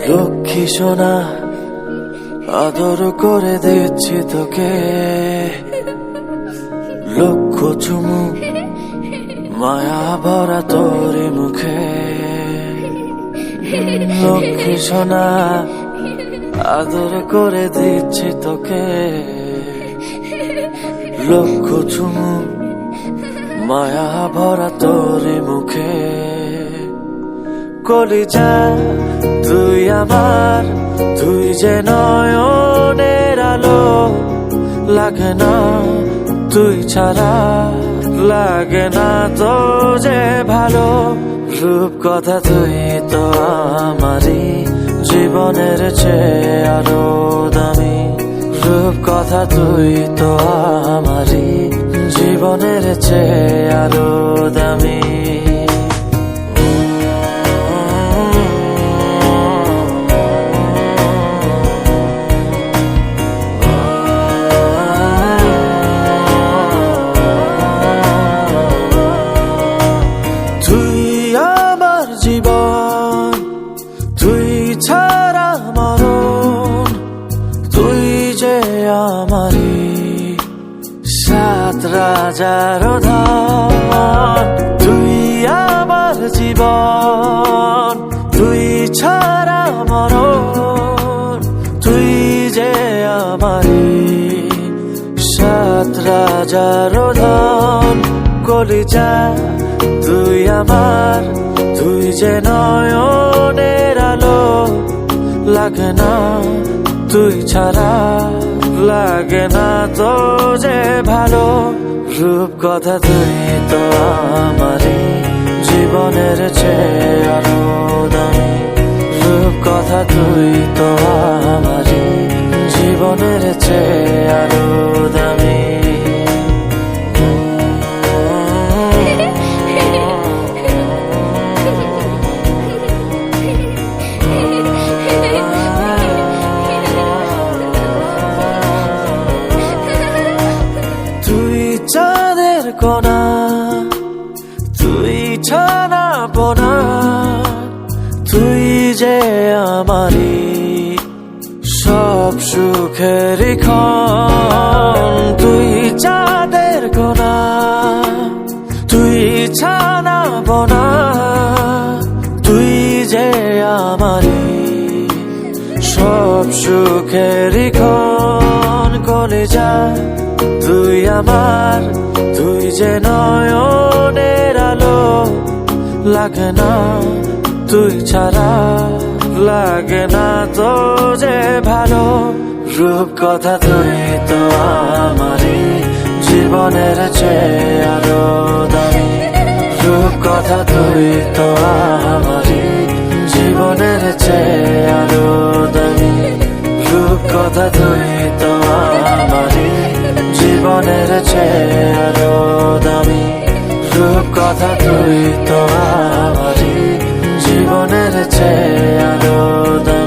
লক্ষ্মী সোনা আদর করে দিচ্ছি তোকে, লক্ষ চুমু মায়া ভরা তোর মুখে। লক্ষ্মী সোনা আদর করে দিচ্ছি তোকে, লক্ষ চুমু মায়া ভরা তোর মুখে। কলিজা তুই আমার, তুই যে নয়নের আলো, লাগে না তুই ছাড়া, লাগে না তো যে ভালো। রূপ কথা তুই তো আমারই জীবনের চেয়ে আরো দামি, রূপ কথা তুই তো আমারই জীবনের চেয়ে আরো দামি। জীবন তুই ছাড়া মরণ, তুই যে আমারি সাত রাজার ধন। তুই আমার জীবন, তুই ছাড়া মরণ, তুই যে আমারি সাত রাজার ধন। কলিজা তুই আমার, তুই যে নয়নের আলো, লাগে না তুই ছাড়া, লাগে না তো যে ভালো। রূপ কথা তুই তো আমারই জীবনের চেয়ে আরো দামি, রূপ কথা তুই তো আমারই জীবনের চেয়ে আরো দামি। চাঁদের কোনা তুই ছানা পোনা, তুই যে আমারি সব সুখের ক্ষণ। তুই চাঁদের কোনা তুই ছানা পোনা, তুই যে আমারি সব সুখের ক্ষণ। কলিজা তুই আমার, তুই যে নয়নের আলো, লাগে না তুই ছাড়া, লাগে না তো যে ভালো। রূপ কথা তুই তো আমারই জীবনের চেয়ে আরো দামি, রূপ কথা তুই তো আমারই জীবনের চেয়ে আরো দামি, রূপ কথা তুই তো আমারই জীবনের চেয়ে আরো দামি, রূপ কথা তুই তো আমারই জীবনের চেয়ে আরো দামি।